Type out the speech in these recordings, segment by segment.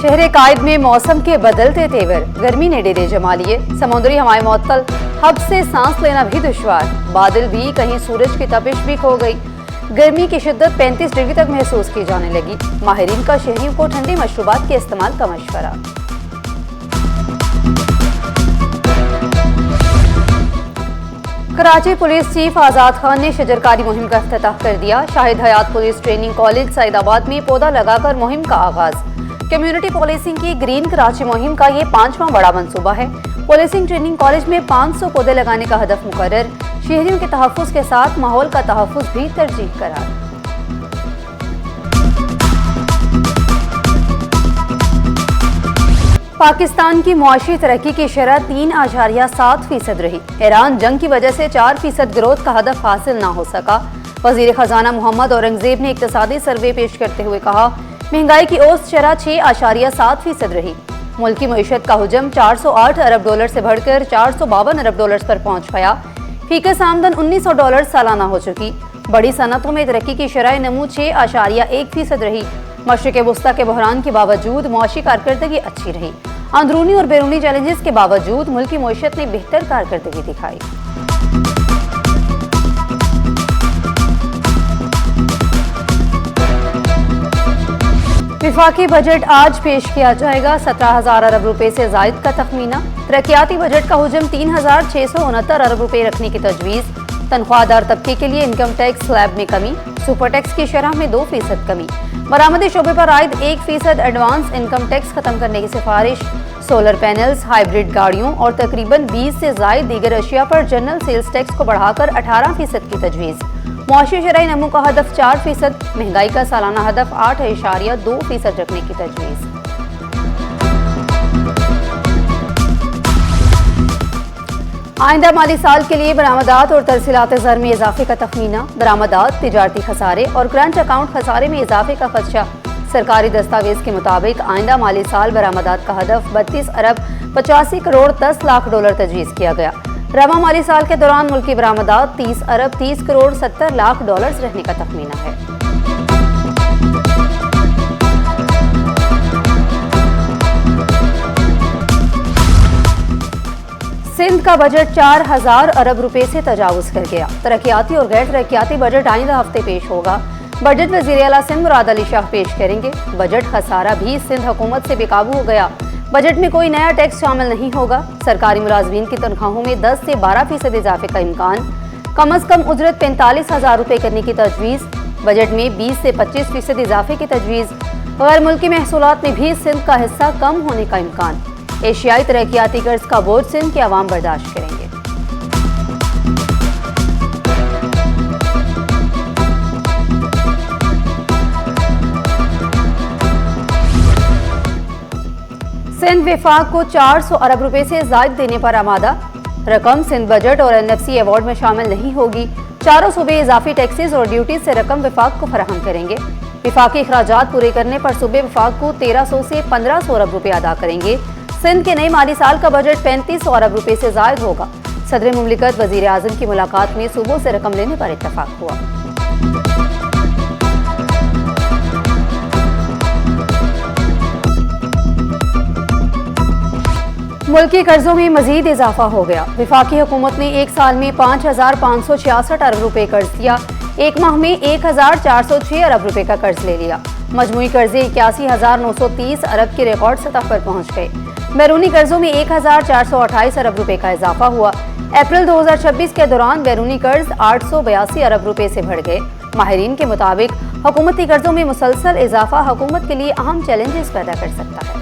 शहर कायद में मौसम के बदलते तेवर, गर्मी ने डेरे जमा लिए। समुद्री हवाएं मुअत्तल, हब से सांस लेना भी दुश्वार। बादल भी, कहीं सूरज की तपिश भी खो गई। गर्मी की शिद्दत 35 डिग्री तक महसूस की जाने लगी। माहिरीन का शहरियों को ठंडी मशरूबात के इस्तेमाल का मशवरा। कराची पुलिस चीफ आजाद खान ने शजरकारी मुहिम का इफ्तिताह कर दिया। शाहिद हयात पुलिस ट्रेनिंग कॉलेज सईदाबाद में पौधा लगाकर मुहिम का आगाज। कम्युनिटी पुलिसिंग की ग्रीन कराची मुहिम का ये 5वां बड़ा मंसूबा है। पुलिसिंग ट्रेनिंग कॉलेज में 500 पौधे लगाने का हदफ मुकर्रर। शहरियों के तहफ्फुज़ के साथ माहौल का तहफ्फुज़ भी तरजीह करार। पाकिस्तान की मुआशी तरक्की की शरह 3.7% रही। ईरान जंग की वजह से 4% ग्रोथ का हदफ हासिल ना हो सका। वजीर खजाना मोहम्मद औरंगजेब ने इक्तसादी सर्वे पेश करते हुए कहा, महंगाई की औसत शरह 6.7% रही। मुल्क की मईशत का हुजम 408 अरब डॉलर से बढ़कर 452 अरब डॉलर पर पहुंच गया। फीकस आमदन $1900 सालाना हो चुकी। बड़ी सनतों में तरक्की की शरह नमू 6.1% रही। मशरिक़ वुस्ता के बहरान के बावजूद मुआशी कारकर्दगी अच्छी रही। अंदरूनी और बैरूनी चैलेंजेस के बावजूद मुल्क की मईशत ने बेहतर कारकर्दगी दिखाई। विफाकी बजट आज पेश किया जाएगा। 17,000 अरब रुपए से जायद का तखमीना। तरक्याती बजट का हुजम 3,669 अरब रुपए रखने की तजवीज़। तनख्वाहदार तबके के लिए इनकम टैक्स स्लैब में कमी। सुपर टैक्स की शरह में 2% कमी। बरामदी शोबे पर आयद 1% एडवांस इनकम टैक्स खत्म करने की सिफारिश। सोलर पैनल्स, हाइब्रिड गाड़ियों और तकरीबन 20 से जायद दीगर अशिया पर जनरल सेल्स टैक्स को बढ़ाकर 18% की तजवीज़। मुआशी शरह नमू का हदफ 4%। महंगाई का सालाना हदफ 8.2% रखने की तजवीज़। आइंदा माली साल के लिए बरामदात और तरसीलात ज़र में इजाफे का तखमीना। बरामदात, तिजारती खसारे और करंट अकाउंट खसारे में इजाफे का खदशा। सरकारी दस्तावेज के मुताबिक आइंदा माली साल बरामदात का हदफ 32 अरब 85 करोड़ 10 लाख डॉलर तजवीज़ किया गया। रवा माली साल के दौरान मुल्की बरामदात 30 अरब 30 करोड़ 70 लाख डॉलर रहने का तखमीना है। सिंध का बजट 4,000 अरब रुपए से तजावुज़ कर गया। तरक्याती और गैर तरक्याती बजट आइंदा हफ्ते पेश होगा। बजट वज़ीर आला सिंध मुराद अली शाह पेश करेंगे। बजट खसारा भी सिंध हुकूमत से बेकाबू हो गया। बजट में कोई नया टैक्स शामिल नहीं होगा। सरकारी मुलाजमीन की तनख्वाहों में 10 से 12% इजाफे का इम्कान। कम अज कम उजरत 45,000 रुपए करने की तजवीज़। बजट में 20 से 25% इजाफे की तजवीज़। गैर मुल्की महसूलात में भी सिंध का हिस्सा कम होने का इम्कान। एशियाई तरक्याती कर्ज का बोझ सिंध के अवाम बर्दाश्त करेंगे। सिंध विफाक को 400 अरब रुपए से जायद देने पर आमादा। रकम सिंध बजट और NFC अवार्ड में शामिल नहीं होगी। चारों सूबे इजाफी टैक्सेस और ड्यूटीज से रकम विफाक को फराहम करेंगे। विफाकी अखराजात पूरे करने पर सूबे विफाक को 1300 से 1500 अरब रुपए अदा करेंगे। सिंध के नए माली साल का बजट 3500 अरब रुपए से जायद होगा। सदर मुमलिकत वजीर आजम की मुलाकात में सूबों से रकम लेने पर इत्तफाक हुआ। मुल्की कर्जों में मजीद इजाफा हो गया। विफाकी हुकूमत ने एक साल में 5,566 अरब रुपए कर्ज लिया। एक माह में 1,406 अरब रुपए का कर्ज ले लिया। मजमूई कर्जे 81,930 अरब की रिकॉर्ड सतह पर पहुंच गए। बैरूनी कर्जों में 1,428 अरब रुपए का इजाफा हुआ। अप्रैल 2026 के दौरान बैरूनी कर्ज 882 अरब रुपए से बढ़ गए। माहिरीन के मुताबिक हुकूमती कर्जों में मुसलसल इजाफा हुकूमत के लिए अहम चैलेंजेस पैदा कर सकता है।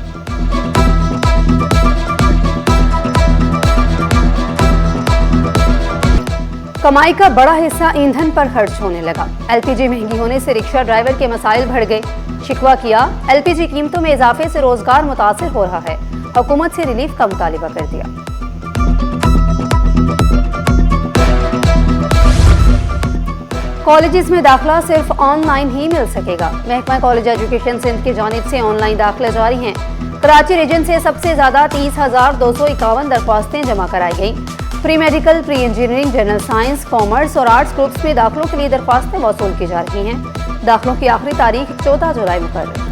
कमाई का बड़ा हिस्सा ईंधन पर खर्च होने लगा। LPG महंगी होने से रिक्शा ड्राइवर के मसाइल बढ़ गए। शिकवा किया, LPG कीमतों में इजाफे से रोजगार मुतासिर हो रहा है। हुकूमत से रिलीफ का मुतालिबा कर दिया। कॉलेजेस में दाखिला सिर्फ ऑनलाइन ही मिल सकेगा। महकमा कॉलेज एजुकेशन सिंध की जानिब से ऑनलाइन दाखिले जारी हैं। कराची रीजन से सबसे ज्यादा 30,251 दरख्वास्तें जमा कराई गई। Pre medical, pre engineering, general science, commerce और आर्ट्स ग्रुप्स में दाखिलों के लिए दरख्वास्तें वसूल की जा रही हैं। दाखिलों की आखिरी तारीख 14 जुलाई मुकर्रर।